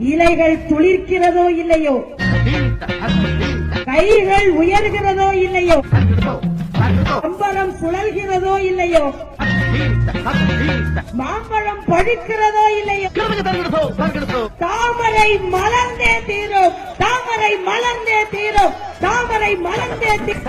இலைகள் துளிர்க்கிறதோ இல்லையோ, கைகள் உயர்கிறதோ இல்லையோ, அம்பலம் சுழல்கிறதோ இல்லையோ, மாம்பழம் பழுக்கிறதோ இல்லையோ, தாமரை மலர்ந்தே தீரும், தாமரை மலர்ந்தே தீரும், தாமரை மலர்ந்தே தீரும்.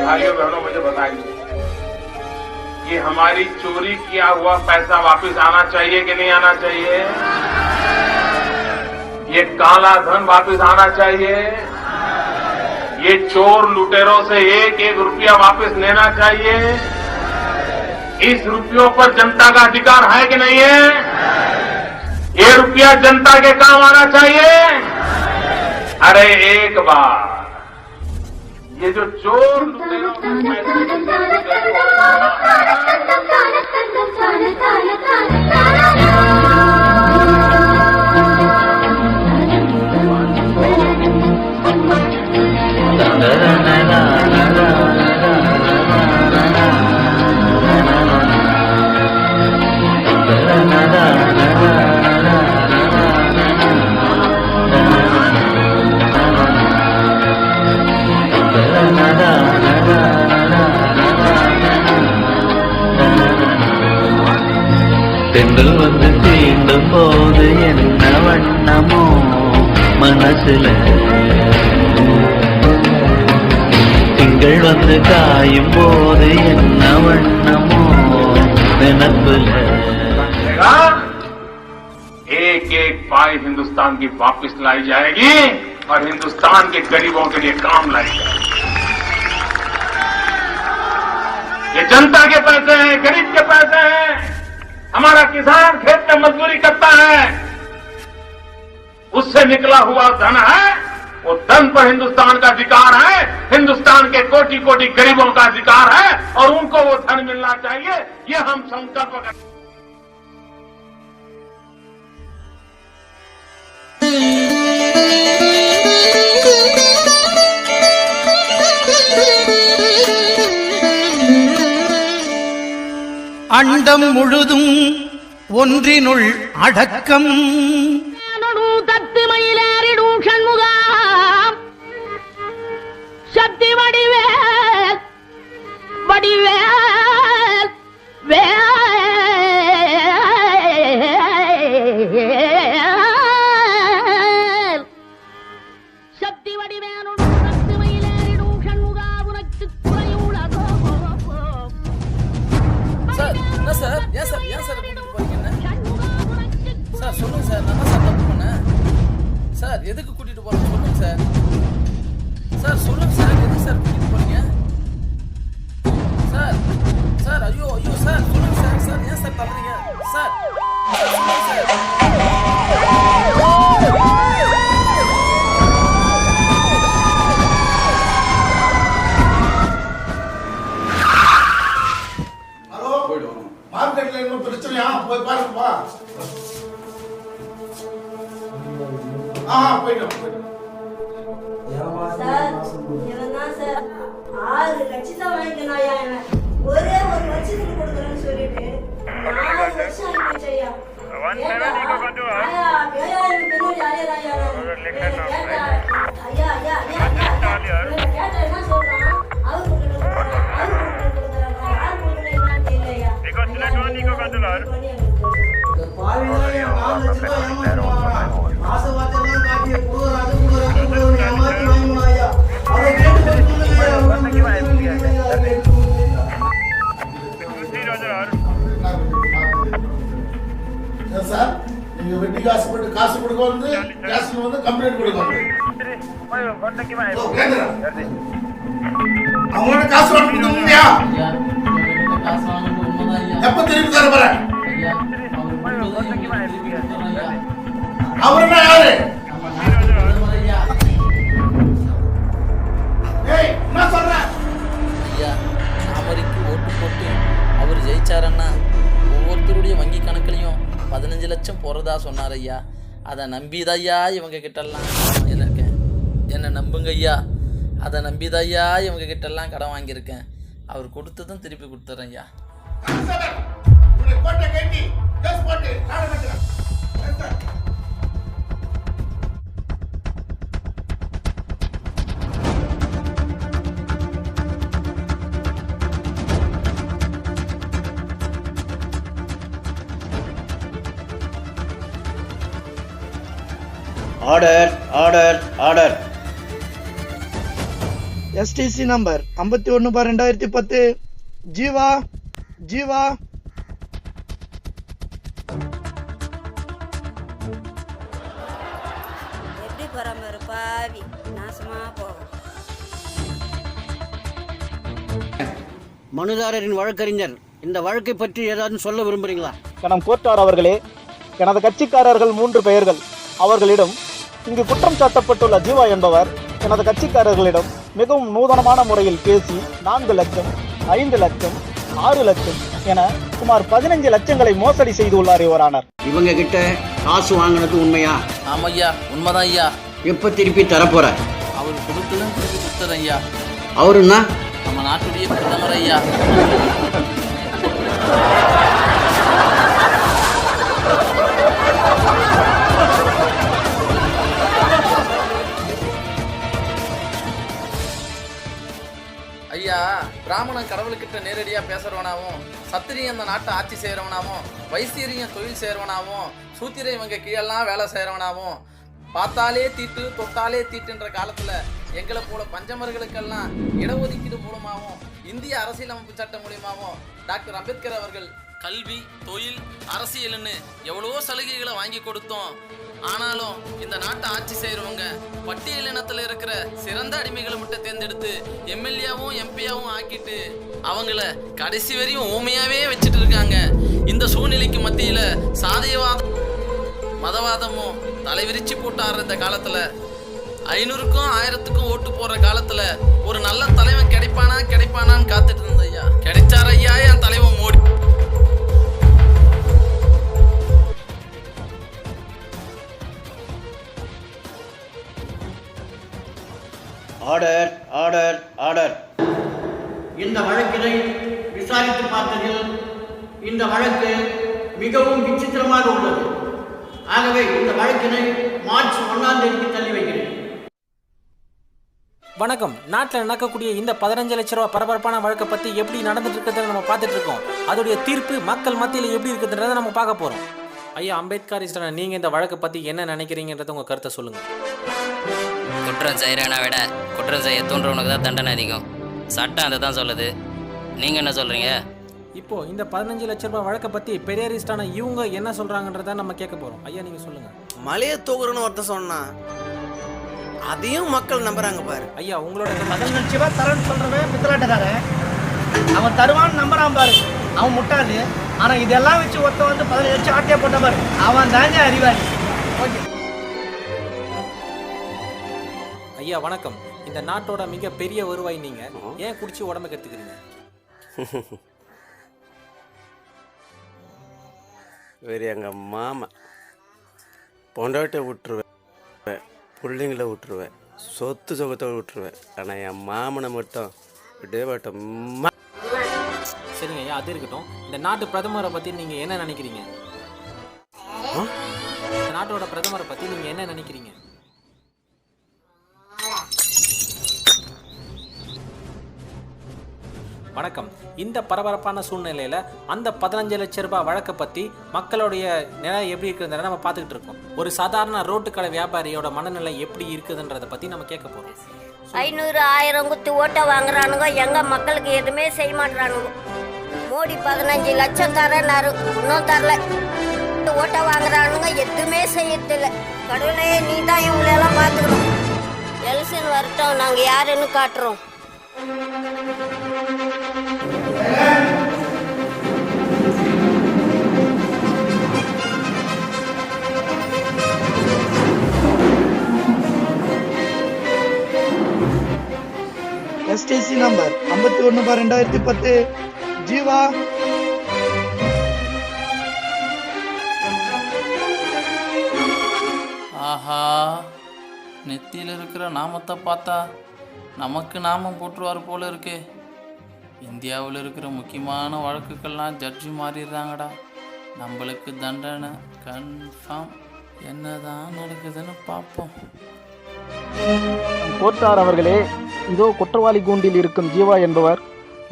भाइयों बहनों मुझे बताइए, ये हमारी चोरी किया हुआ पैसा वापस आना चाहिए कि नहीं आना चाहिए? ये काला धन वापस आना चाहिए? ये चोर लुटेरों से एक एक रुपया वापस लेना चाहिए? इस रुपयों पर जनता का अधिकार है कि नहीं है? ये रुपया जनता के काम आना चाहिए? अरे एक बार ये जो चोर लुटेरों தென்றல் வந்து தீண்டும் போது என்ன வண்ணமோ மனசுல, திங்கள் வந்து காயும் போது என்ன வண்ணமோ நினப்புல. एक एक पाई हिंदुस्तान की वापस लाई जाएगी और हिंदुस्तान के गरीबों के लिए काम लाई जाएगी। ये जनता के पैसे हैं, गरीब के पैसे हैं। हमारा किसान खेत में मजदूरी करता है, उससे निकला हुआ धन है, वो धन पर हिंदुस्तान का अधिकार है, हिंदुस्तान के कोटि कोटि गरीबों का अधिकार है और उनको वो धन मिलना चाहिए। ये हम संकल्प करते हैं। அண்டம் முழுதும் ஒன்றினுள் அடக்கம் தத்து மயிலேறிடும் சண்முகம் சக்தி வடிவேல் வடிவேல் சக்தி வடிவேனும் சக்தி மயிலேறிடும் சண்முகா உனக்கு குறையுள்ளதோ. சார் என்ன சார் ஏன் சார் கூட்டிட்டு போறீங்க என்ன சண்முகா உனக்கு சார் சொல்லுங்க சார் நான் தான் சார் தப்பு பண்ணேன் சார் எதுக்கு கூட்டிட்டு போறீங்க சொல்லுங்க சார் சார் சொல்லுங்க சார் எதுக்கு சார் கூட்டிட்டு போறீங்க சார் சார் ஐயோ சார் சொல்லுங்க சார் சார் ஏன் சார் தள்ளுறீங்க சார் சொல்லுங்க சார் மார்க்கெட்ல என்ன பிரச்சனையா போய் பாருங்கப்பா. போயிட்டோம். சார் இவன் தான் சார் 6 லட்சத்தை வாங்கிக்கணாயா இவன் ஒரே ஒரு வருஷத்துக்கு கொடுக்குறேன்னு சொல்லிட்டு 4 வருஷம் ஆயிடுச்சு ஐயா. கேட்டா என்ன சொல்றான் அவருக்கு சார் நீங்க வெட்டி காசு போட்டு காசு கொடுக்க வந்து ஸ்டேஷன்ல வந்து கம்ப்ளைண்ட் கொடுக்க வந்து அவங்களோட காசு வாங்கி கொடுத்தீங்களா? எப்ப திருப்பி தர போற? அவர் என்ன யாரு? என்ன சொல்ற? ஐயா தாமரைக்கு ஓட்டு போட்டு அவர் ஜெயிச்சாரன்னா ஒவ்வொருத்தருடைய வங்கி கணக்குலையும் 15 லட்சம் போறதா சொன்னார் ஐயா. அதை நம்பிதையா இவங்க கிட்டலாம் இருக்கேன். என்னை நம்புங்க ஐயா, அதை நம்பிதையா இவங்க கிட்டலாம் கடன் வாங்கியிருக்கேன். அவர் கொடுத்ததும் திருப்பி கொடுத்துறேன் ஐயா. Order order order. STC number 51/2010. Jeeva Jeeva எப்படி பராமரி பாவி நாசமா போகும். மனுதாரரின் வழக்கறிஞர் இந்த வழக்கை பற்றி ஏதாவது சொல்ல விரும்புறீங்களா? கணம் கோர்ட்டார் அவர்களே, எனது கட்சிக்காரர்கள் 3 பெயர்கள். அவர்களிடம் இங்கு குற்றம் சாட்டப்பட்டுள்ள ஜீவா என்பவர் எனது கட்சிக்காரர்களிடம் மிகவும் நூதனமான முறையில் பேசி 4 லட்சம், 5 லட்சம், 6 லட்சம் என சுமார் 15 லட்சங்களை மோசடி செய்துள்ளார் யுவரானர். இவங்க கிட்ட காசு வாங்கினது உண்மையா? ஆமையா, உண்மைதான் ஐயா. எப்ப திருப்பி தரப்போற? அவர் கொடுத்ததும் திருப்பி கொடுத்துறேன் ஐயா. அவருன்னா நம்ம நாட்டுடைய பிரதமர் ஐயா. ஐயா, பிராமணன் கடவுள்கிட்ட நேரடியாக பேசுறவனாவும், சத்திரியன் அந்த நாட்டை ஆட்சி செய்கிறவனாவும், வைசியரியன் தொழில் செய்கிறவனாவும், சூத்திரை இவங்க கீழெல்லாம் வேலை செய்கிறவனாவும், பார்த்தாலே தீட்டு தொட்டாலே தீட்டுன்ற காலத்தில் எங்களை போல பஞ்சமர்களுக்கெல்லாம் இடஒதுக்கீடு மூலமாகவும் இந்திய அரசியலமைப்பு சட்டம் மூலியமாகவும் டாக்டர் அம்பேத்கர் அவர்கள் கல்வி, தொழில், அரசியல்னு எவ்வளவோ சலுகைகளை வாங்கி கொடுத்தோம். ஆனாலும் இந்த நாட்டை ஆட்சி செய்கிறவங்க பட்டியலினத்தில் இருக்கிற சிறந்த அடிமைகளை மட்டும் தேர்ந்தெடுத்து எம்எல்ஏவும் எம்பியாவும் ஆக்கிட்டு அவங்கள கடைசி வரையும் ஊமையாவே வச்சுட்டு இருக்காங்க. இந்த சூழ்நிலைக்கு மத்தியில் சாதியவாதம் மதவாதமும் தலைவிரிச்சு போட்டு ஆடுற காலத்தில் 500க்கும் 1000க்கும் ஓட்டு போடுற காலத்தில் ஒரு நல்ல தலைவன் கிடைப்பானான்னு காத்துட்டு இருந்த ஐயா. கிடைச்சார் ஐயா என் தலைவன் மோடி. Order order order. இந்த வழக்கினை விசாரித்து பார்த்ததில் இந்த வழக்கு மிகவும் விசித்திரமாக உள்ளது. ஆகவே இந்த வழக்கினை மார்ச் 1ஆம் தேதிக்கு தள்ளி வைக்கிறேன். வணக்கம். நாட்டில் நடக்கக்கூடிய இந்த 15 லட்ச ரூபா பரபரப்பான வழக்கை பற்றி எப்படி நடந்துட்டு இருக்கிறத நம்ம பார்த்துட்டு இருக்கோம். அதோடைய தீர்ப்பு மக்கள் மத்தியில் எப்படி இருக்குதுன்றதை நம்ம பார்க்க போகிறோம். ஐயா அம்பேத்கரிஸ்டான நீங்கள் இந்த வழக்கை பற்றி என்ன நினைக்கிறீங்கன்றத உங்கள் கருத்தை சொல்லுங்கள். குற்றம் செய்கிறவனை விட குற்றம் செய்ய தூண்டுறவனுக்கு தான் தண்டனை அதிகம். சட்டம் அதை தான் சொல்லுது. நீங்கள் என்ன சொல்கிறீங்க? இப்போது இந்த 15 லட்ச ரூபாய் வழக்கை பற்றி பெரியாரிஸ்டான இவங்க என்ன சொல்கிறாங்கன்றத நம்ம கேட்க போகிறோம். ஐயா நீங்கள் சொல்லுங்கள். மலையை தூக்குறன்னு ஒருத்தர் சொன்னான், அதையும் மக்கள் நம்புறாங்க பாரு. ஐயா உங்களோட 15 லட்ச ரூபாய் தரேன்னு சொல்றவன் பித்தலாட்டக்காரன். அவன் தருவான்னு நம்புறான் பாரு, அவன் முட்டாளு. ஆனா இதெல்லாம் வச்சு ஒருத்த வந்து 15 லட்சம் ஆட்டையா போட்ட பாரு, அவன் தாங்க அறிவாளி. ஐயா வணக்கம். இந்த நாட்டோட மிக பெரிய வருவாய் நீங்க, ஏன் குடிச்சு உடம்பு கத்துக்கிறீங்க? வேறு எங்கள் மாமா பொண்டாட்டை விட்டுருவேன், பிள்ளைங்கள விட்டுருவேன், சொத்து சொகத்தை விட்டுருவேன். ஆனால் என் மாமனை மட்டும் விடவே மாட்டோம். சரிங்க ஐயா, அது இருக்கட்டும். இந்த நாட்டு பிரதமரை பற்றி நீங்கள் என்ன நினைக்கிறீங்க? இந்த நாட்டோட பிரதமரை பற்றி நீங்கள் என்ன நினைக்கிறீங்க? வணக்கம். இந்த பரபரப்பான சூழ்நிலையில் அந்த 15 லட்ச ரூபாய் வழக்கை பற்றி மக்களுடைய நிலை எப்படி இருக்குதுன்றதை நம்ம பார்த்துக்கிட்டு இருக்கோம். ஒரு சாதாரண ரோட்டுக்கடை வியாபாரியோட மனநிலை எப்படி இருக்குதுன்றதை பற்றி நம்ம கேட்க போகிறோம். 500 1000 குத்தி ஓட்டை வாங்குறானுங்க, எங்க மக்களுக்கு எதுவுமே செய்ய மாட்டானுங்க. மோடி 15 லட்சம் தரேன்னாரு, இன்னும் தரல. ஓட்டை வாங்குறானுங்க, எதுவுமே செய்யறதில்ல. கடவுளே நீ தான் இவங்களெல்லாம் பார்த்துக்கணும். எலெக்ஷன் வரட்டும், நாங்கள் யாருன்னு காட்டுறோம். STC number 51/2010 Jeeva. ஆஹா, நெத்தியில் இருக்கிற நாமத்தை பார்த்தா நமக்கு நாமம் போட்டுருவார் போல இருக்கே. இந்தியாவில் இருக்கிற முக்கியமான வழக்குக்கெல்லாம் ஜட்ஜி மாறிடுறாங்கடா. நம்மளுக்கு தண்டனை கன்ஃபார்ம். என்னதான் நடக்குதுன்னு பார்ப்போம். கோட்டார் அவர்களே, இதோ குற்றவாளி கூண்டில் இருக்கும் ஜீவா என்பவர்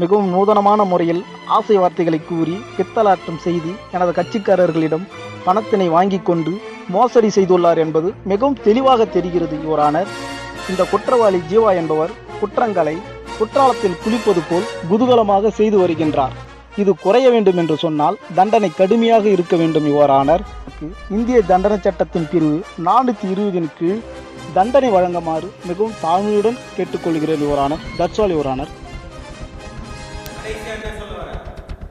மிகவும் நூதனமான முறையில் ஆசை வார்த்தைகளை கூறி பித்தலாட்டம் செய்து எனது கட்சிக்காரர்களிடம் பணத்தினை வாங்கி கொண்டு மோசடி செய்துள்ளார் என்பது மிகவும் தெளிவாக தெரிகிறது யுவரானர். இந்த குற்றவாளி ஜீவா என்பவர் குற்றங்களை குற்றாலத்தில் குளிப்பது போல் குதூகலமாக செய்து வருகின்றார். இது குறைய வேண்டும் என்று சொன்னால் தண்டனை கடுமையாக இருக்க வேண்டும் யுவரானர். இந்திய தண்டனை சட்டத்தின் பிரிவு 420 கீழ் தண்டனை வழங்குமாறு மிகவும் தாழ்மையுடன் கேட்டுக்கொள்கிறேன் யுவரானர். That's all Your Honour.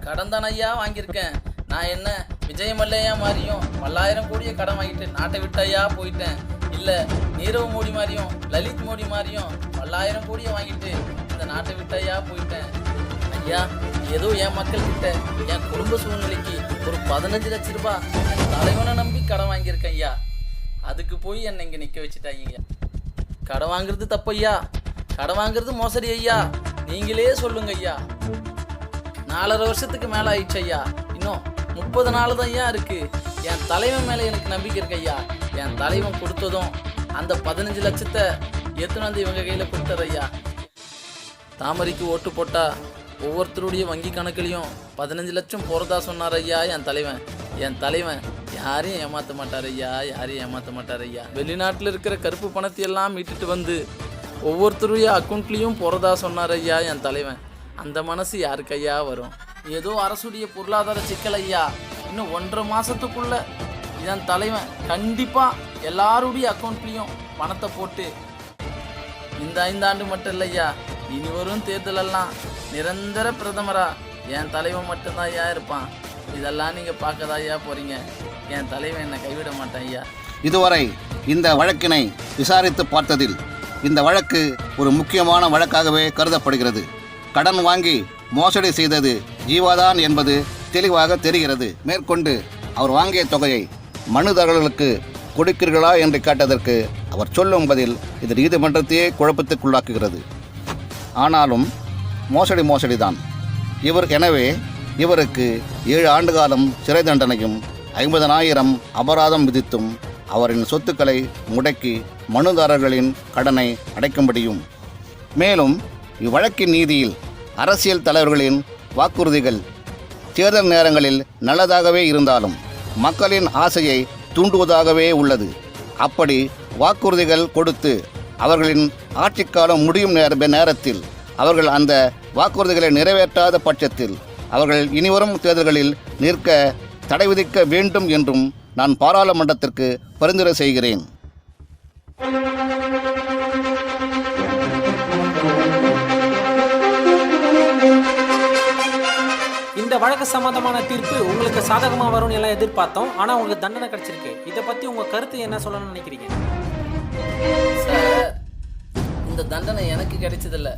கடன் தானே ஐயா வாங்கியிருக்கேன். நான் என்ன விஜயமல்லையா மாதிரியும் 1000 கோடியை கடன் வாங்கிட்டு நாட்டை விட்டு ஐயா போயிட்டேன். இல்லை நீரவ் மோடி மாதிரியும் லலித் மோடி மாதிரியும் 1000 கோடியை வாங்கிட்டு இந்த நாட்டை விட்டு ஐயா போயிட்டேன். ஐயா ஏதோ என் மக்கள் கிட்ட என் குடும்ப சூழ்நிலைக்கு ஒரு 15 லட்ச ரூபாய் என் தலைவனை நம்பி கடன் வாங்கியிருக்கேன் ஐயா. அதுக்கு போய் என்னை இங்கே நிற்க வச்சுட்டாங்க. கடன் வாங்குறது தப்பு ஐயா, கடன் வாங்குறது மோசடி ஐயா. நீங்களே சொல்லுங்க ஐயா. 4.5 வருஷத்துக்கு மேலே ஆயிடுச்சு ஐயா. இன்னும் 30 நாள் தான் ஐயா இருக்கு. என் தலைவன் மேலே எனக்கு நம்பிக்கை இருக்கு ஐயா. என் தலைவன் கொடுத்ததும் அந்த 15 லட்சத்தை எத்தனை வந்து இவங்க கையில் கொடுத்தாரு ஐயா. தாமரைக்கு ஓட்டு போட்டா ஒவ்வொருத்தருடைய வங்கி கணக்குலையும் 15 லட்சம் போகிறதா சொன்னார் ஐயா என் தலைவன். என் தலைவன் யாரையும் ஏமாற்ற மாட்டார் ஐயா, யாரையும் ஏமாற்ற மாட்டார் ஐயா. வெளிநாட்டில் இருக்கிற கருப்பு பணத்தையெல்லாம் மீட்டுட்டு வந்து ஒவ்வொருத்தருடைய அக்கௌண்ட்லேயும் போகிறதா சொன்னார் ஐயா என் தலைவன். அந்த மனசு யாருக்கு ஐயா வரும்? ஏதோ அரசுடைய பொருளாதார சிக்கல் ஐயா. இன்னும் 1.5 மாதத்துக்குள்ள என் தலைவன் கண்டிப்பாக எல்லாருடைய அக்கௌண்ட்லேயும் பணத்தை போட்டு இந்த 5 ஆண்டு மட்டும் இல்லையா, இனி வரும் தேர்தலெல்லாம் நிரந்தர பிரதமரா என் தலைவன் மட்டும்தான் ஐயா இருப்பான். இதெல்லாம் நீங்கள் பார்க்கதா ஐயா போகிறீங்க. என் தலைவன் என்னை கைவிட மாட்டேன் ஐயா. இதுவரை இந்த வழக்கினை விசாரித்து பார்த்ததில் இந்த வழக்கு ஒரு முக்கியமான வழக்காகவே கருதப்படுகிறது. கடன் வாங்கி மோசடி செய்தது ஜீவாதான் என்பது தெளிவாக தெரிகிறது. மேற்கொண்டு அவர் வாங்கிய தொகையை மனுதாரர்களுக்கு கொடுக்கிறீர்களா என்று கேட்டதற்கு அவர் சொல்லும் பதில் இது நீதிமன்றத்தையே குழப்பத்துக்குள்ளாக்குகிறது. ஆனாலும் மோசடிதான் எனவே இவருக்கு 7 ஆண்டு காலம் சிறை தண்டனையும் 50,000 அபராதம் விதித்தும் அவரின் சொத்துக்களை முடக்கி மனுதாரர்களின் கடனை அடைக்கும்படியும் மேலும் இவ்வழக்கின் நீதியில் அரசியல் தலைவர்களின் வாக்குறுதிகள் தேர்தல் நேரங்களில் நல்லதாகவே இருந்தாலும் மக்களின் ஆசையை தூண்டுவதாகவே உள்ளது. அப்படி வாக்குறுதிகள் கொடுத்து அவர்களின் ஆட்சிக்காலம் முடியும் நேரத்தில் அவர்கள் அந்த வாக்குறுதிகளை நிறைவேற்றாத பட்சத்தில் அவர்கள் இனிவரும் தேர்தல்களில் நிற்க தடை விதிக்க வேண்டும் என்றும் நான் பாராளுமன்றத்திற்கு பரிந்துரை செய்கிறேன். இந்த வழக்கு சம்பந்தமான தீர்ப்பு உங்களுக்கு சாதகமாக வரும்னு எல்லாம் எதிர்பார்த்தோம். ஆனால் உங்களுக்கு தண்டனை கிடைச்சிருக்கு. இதை பற்றி உங்கள் கருத்து என்ன சொல்லணும்னு நினைக்கிறீங்க? சார், இந்த தண்டனை எனக்கு கிடைச்சதில்ல,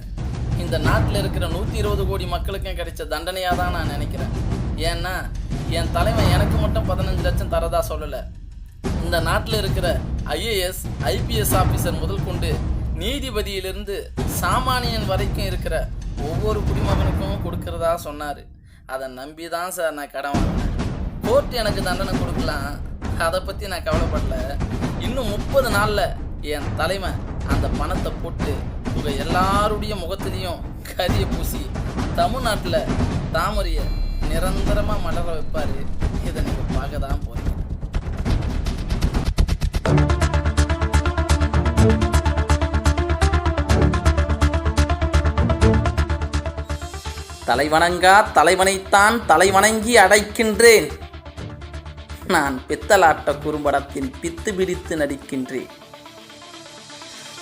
இந்த நாட்டில் இருக்கிற 120 கோடி மக்களுக்கும் கிடைச்ச தண்டனையாக தான் நான் நினைக்கிறேன். ஏன்னா என் தலைவன் எனக்கு மட்டும் 15 லட்சம் தரதா சொல்லலை. இந்த நாட்டில் இருக்கிற IAS IPS ஆஃபீஸர் முதல் கொண்டு நீதிபதியிலிருந்து சாமானியன் வரைக்கும் இருக்கிற ஒவ்வொரு குடிமகனுக்கும் கொடுக்கறதா சொன்னார். அதை நம்பி தான் சார் நான் கடன் வாங்கினேன். கோர்ட் எனக்கு தண்டனை கொடுக்கலாம், அதை பற்றி நான் கவலைப்படல. இன்னும் 30 நாளில் என் தலைவன் அந்த பணத்தை போட்டு உங்கள் எல்லாருடைய முகத்திலையும் கரிய பூசி தமிழ்நாட்டில் தாமரையை நிரந்தரமாக மலர வைப்பார். இதை நீங்கள் பார்க்க தான் போகிறீங்க. தலைவணங்கா தலைவனைத்தான் தலைவணங்கி அடைக்கின்றேன். நான் பித்தலாட்ட குறும்படத்தில் பித்து பிடித்து நடிக்கின்றேன்.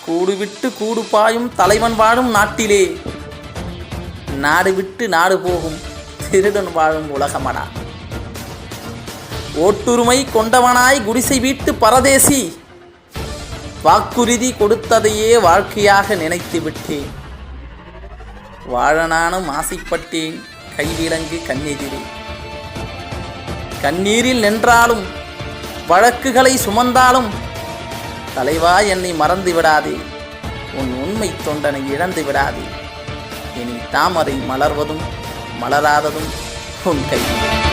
கூடு விட்டு கூடு பாயும் தலைவன் வாழும் நாட்டிலே நாடு விட்டு நாடு போகும் திருடன் வாழும் உலகமடா. ஓட்டுரிமை கொண்டவனாய் குடிசை வீட்டு பரதேசி, வாக்குறுதி கொடுத்ததையே வாழ்க்கையாக நினைத்து விட்டேன். வாழ நானும் ஆசைப்பட்டேன் கைவிலங்கு கண்ணெதிரே. கண்ணீரில் நின்றாலும் வழக்குகளை சுமந்தாலும் தலைவா என்னை மறந்து விடாதே, உன் உண்மை தொண்டனை இழந்து விடாதே. இனி தாமரை மலர்வதும் மலராததும் உன் கையில்.